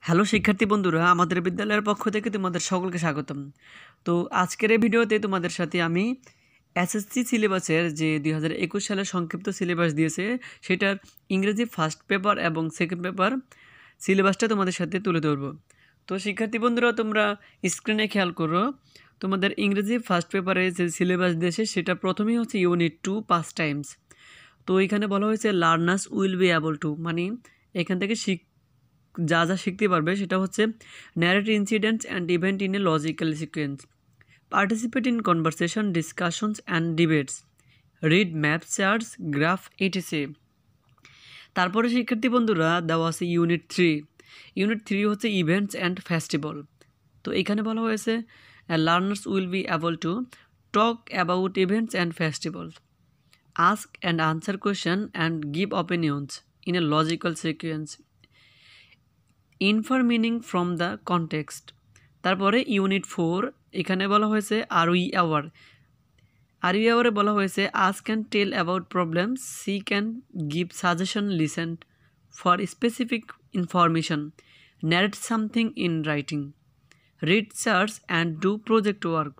Hello শিক্ষার্থী বন্ধুরা, আমাদের বিদ্যালয়ের পক্ষ থেকে তোমাদের সকলকে স্বাগতম। তো আজকের এই ভিডিওতে তোমাদের সাথে আমি এসএসসি সিলেবাসের যে 2021 সালের সংক্ষিপ্ত সিলেবাস দিয়েছে সেটার ইংরেজি ফার্স্ট পেপার এবং সেকেন্ড পেপার সিলেবাসটা তোমাদের সাথে তুলে ধরবো। তো শিক্ষার্থী বন্ধুরা, তোমরা স্ক্রিনে খেয়াল করো, তোমাদের ইংরেজি ফার্স্ট পেপারে যে সিলেবাস দিয়েছে সেটা প্রথমেই হচ্ছে ইউনিট 2 পাস টাইমস। তো এখানে বলা হয়েছে learners will be able two, মানে এখান থেকে যা যা শিখতে পারবে সেটা হচ্ছে narrate incidents and event in a logical sequence, participate in conversation discussions and debates, read map charts graph etc. তারপরে শিক্ষার্থী বন্ধুরা দেওয়া আছে ইউনিট থ্রি হচ্ছে ইভেন্টস অ্যান্ড ফেস্টিভ্যাল। তো এখানে বলা হয়েছে learners will be able to talk about events and festivals, ask and answer question and give opinions in a logical sequence, infer meaning from the context। তারপরে unit 4 এখানে বলা হয়েছে are you আওয়ারে বলা হয়েছে ask and tell about problems, seek and give suggestion, listen for specific information, narrate something in writing, read search and do project work।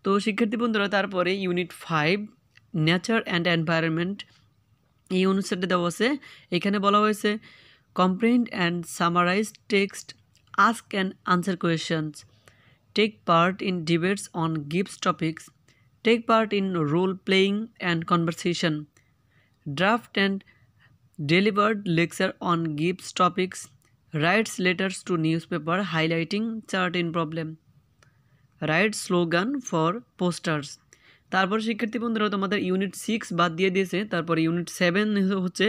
তো শিক্ষার্থী বন্ধুরা তারপরে ইউনিট 5 নেচার অ্যান্ড এনভায়রনমেন্ট, এই অনুচ্ছেদে দেওয়া আছে। এখানে বলা হয়েছে comprehend and summarise text, ask and answer questions, take part in debates on gives topics, take part in role playing and conversation, draft and delivered lecture on gives topics, writes letters to newspaper highlighting chart in problem, write slogan for posters. তারপর শিক্ষার্থী বন্ধুরা তোমাদের unit 6 বাদ দিয়ে দিয়েছে। তারপরে unit 7 হচ্ছে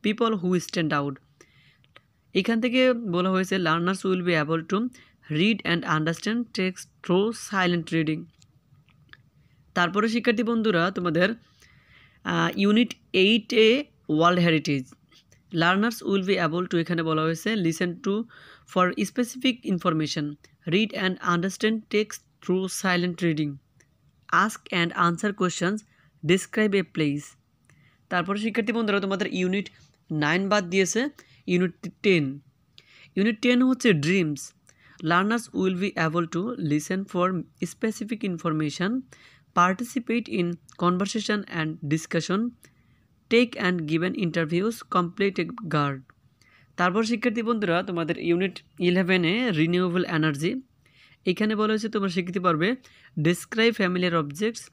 people who stand out. এখান থেকে বলা হয়েছে learners will be able to read and understand text through silent reading. তারপরে শিক্ষার্থী বন্ধুরা তোমাদের unit 8 world heritage, learners will be able two, এখানে বলা হয়েছে listen to for specific information, read and understand text through silent reading, ask and answer questions, describe a place. তারপরে শিক্ষার্থী বন্ধুরা তোমাদের ইউনিট 9 বাদ দিয়েছে। ইউনিট 10 হচ্ছে dreams, learners will be able to listen for specific information, participate in conversation and discussion, take and given interviews, complete a guard. তারপর শিক্ষার্থী বন্ধুরা তোমাদের ইউনিট 11 রিনিউয়েবল এনার্জি, এখানে বলা হয়েছে তোমরা শিখতে পারবে describe familiar objects,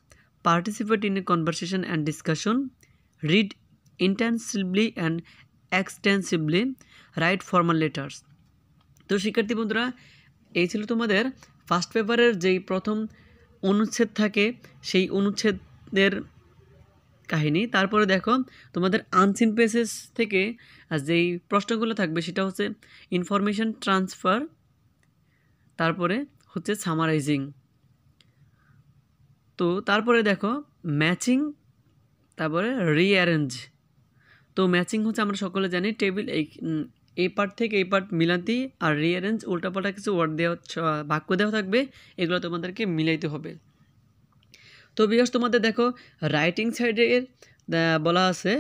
participate in a conversation and discussion, read intensively and extensively, right formal letters. তো শিক্ষার্থী বন্ধুরা এই ছিল তোমাদের ফার্স্ট পেপারের যেই প্রথম অনুচ্ছেদ থাকে সেই অনুচ্ছেদের কাহিনী। তারপরে দেখো তোমাদের আনসিন পেজেস থেকে যেই প্রশ্নগুলো থাকবে সেটা হচ্ছে ইনফরমেশন ট্রান্সফার, তারপরে হচ্ছে সামারাইজিং। তো তারপরে দেখো ম্যাচিং, তারপরে রিঅ্যারেঞ্জ। তো ম্যাচিং হচ্ছে আমরা সকলে জানি টেবিল এই পার্ট থেকে এই পার্ট মিলাতি, আর রিঅ্যারেঞ্জ উল্টাপাল্টা কিছু ওয়ার্ড দেওয়া বাক্য দেওয়া থাকবে, এগুলো তোমাদেরকে মিলাইতে হবে। তো বিকজ তোমাদের দেখো রাইটিং সাইডে বলা আছে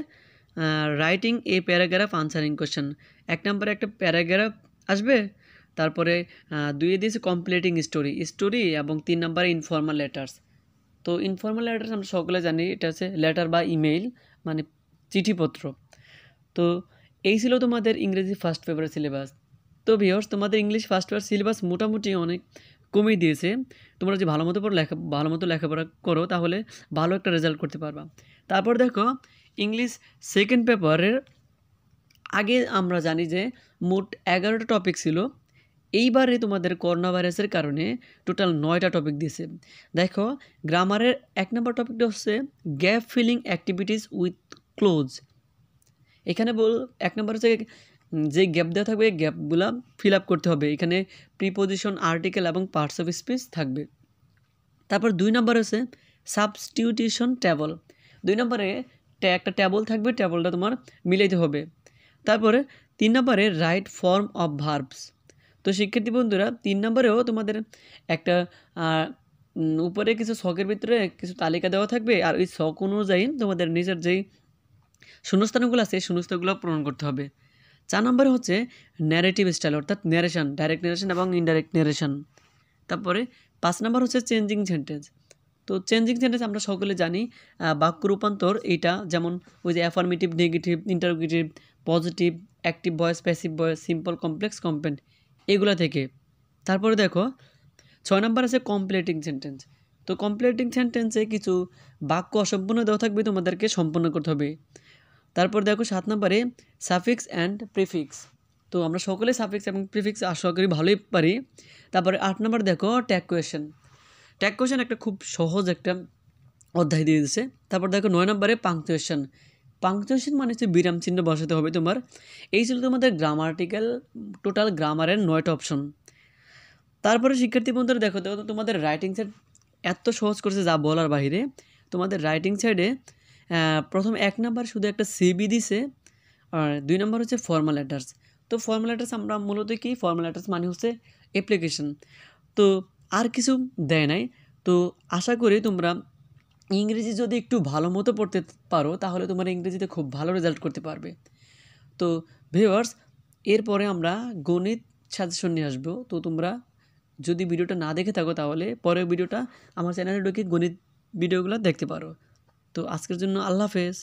writing a paragraph answering question, 1 নম্বরে একটা প্যারাগ্রাফ আসবে, তারপরে 2 দিয়েছে কমপ্লিটিং স্টোরি এবং 3 নম্বরে ইনফর্মাল লেটার্স। তো ইনফর্মাল লেটার্স আমরা সকলে জানি এটা হচ্ছে লেটার বা ইমেইল, মানে চিঠিপত্র। তো এই ছিল তোমাদের ইংরেজি ফার্স্ট পেপারের সিলেবাস। তো ভিউয়ার্স তোমাদের ইংলিশ ফার্স্ট পেপার সিলেবাস মোটামুটি অনেক কমিয়ে দিয়েছে। তোমরা যে ভালো মতো লেখাপড়া করো তাহলে ভালো একটা রেজাল্ট করতে পারবা। তারপর দেখো ইংলিশ সেকেন্ড পেপারের আগে আমরা জানি যে মোট 11টা টপিক ছিল, এইবারে তোমাদের করোনা ভাইরাসের কারণে টোটাল 9টা টপিক দিয়েছে। দেখো গ্রামারের 1 নম্বর টপিকটা হচ্ছে gap filling activities with close. এখানে 1 নম্বর হচ্ছে যে গ্যাপ দেওয়া থাকবে গ্যাপগুলো ফিল আপ করতে হবে, এখানে প্রিপোজিশন, আর্টিকেল এবং পার্টস অফ স্পিচ থাকবে। তারপর 2 নম্বর হচ্ছে সাবস্টিটিউশন টেবল, 2 নম্বরে একটা টেবল থাকবে, টেবলটা তোমার মিলাইতে হবে। তারপরে 3 নম্বরে রাইট ফর্ম অফ ভার্বস। তো শিক্ষার্থী বন্ধুরা 3 নম্বরেও তোমাদের একটা উপরে কিছু ছকের ভিতরে কিছু তালিকা দেওয়া থাকবে, আর ওই ছক অনুযায়ী তোমাদের নিজের যেই শূন্যস্থানগুলো আছে শূন্যস্থানগুলো পূরণ করতে হবে। 4 নম্বরে হচ্ছে ন্যারেটিভ স্টাইল, অর্থাৎ ন্যারেশন, ডাইরেক্ট ন্যারেশন এবং ইনডাইরেক্ট ন্যারেশন। তারপরে 5 নম্বর হচ্ছে চেঞ্জিং সেন্টেন্স। তো চেঞ্জিং সেন্টেন্স আমরা সকলে জানি বাক্য রূপান্তর এইটা, যেমন ওই যে affirmative, negative, interrogative, positive, active voice, passive voice, simple, complex, compound, এগুলা থেকে। তারপরে দেখো 6 নম্বর আছে কমপ্লিটিং সেন্টেন্স। তো কমপ্লিটিং সেন্টেন্সে কিছু বাক্য অসম্পূর্ণ দেওয়া থাকবে, তোমাদেরকে সম্পূর্ণ করতে হবে। তারপর দেখো 7 নম্বরে সাফিক্স অ্যান্ড প্রিফিক্স। তো আমরা সকলে সাফিক্স এবং প্রিফিক্স আশা করি ভালোই পারি। তারপরে 8 নম্বর দেখো ট্যাগ কোয়েশ্চেন। ট্যাগ কোয়েশ্চেন একটা খুব সহজ একটা অধ্যায় দিয়ে দিচ্ছে। তারপর দেখো 9 নম্বরে পাংচুয়েশন। পাংচুয়েশন মানে হচ্ছে বিরাম চিহ্ন বসাতে হবে তোমার। এই ছিল তোমাদের গ্রামাটিক্যাল টোটাল গ্রামারের 9টা অপশন। তারপরে শিক্ষার্থী বন্ধুরা দেখো তো তোমাদের রাইটিং সাইড এত সহজ করছে যা বলার বাইরে। তোমাদের রাইটিং সাইডে প্রথম 1 নাম্বার শুধু একটা সিবি দিছে, আর 2 নম্বর হচ্ছে ফর্মাল লেটার্স। তো ফর্মাল লেটার্স আমরা মূলত কি, ফর্মাল লেটার্স মানে হচ্ছে অ্যাপ্লিকেশন, তো আর কিছু দেয় নাই। তো আশা করি তোমরা ইংরেজি যদি একটু ভালো মতো পড়তে পারো তাহলে তোমার ইংরেজিতে খুব ভালো রেজাল্ট করতে পারবে। তো ভিউয়ার্স, এরপরে আমরা গণিত সাজেশন নিয়ে আসবো। তো তোমরা যদি ভিডিওটা না দেখে থাকো তাহলে পরের ভিডিওটা আমার চ্যানেলে ঢুকে গণিত ভিডিওগুলো দেখতে পারো। তো আজকের জন্য আল্লাহ হাফেজ।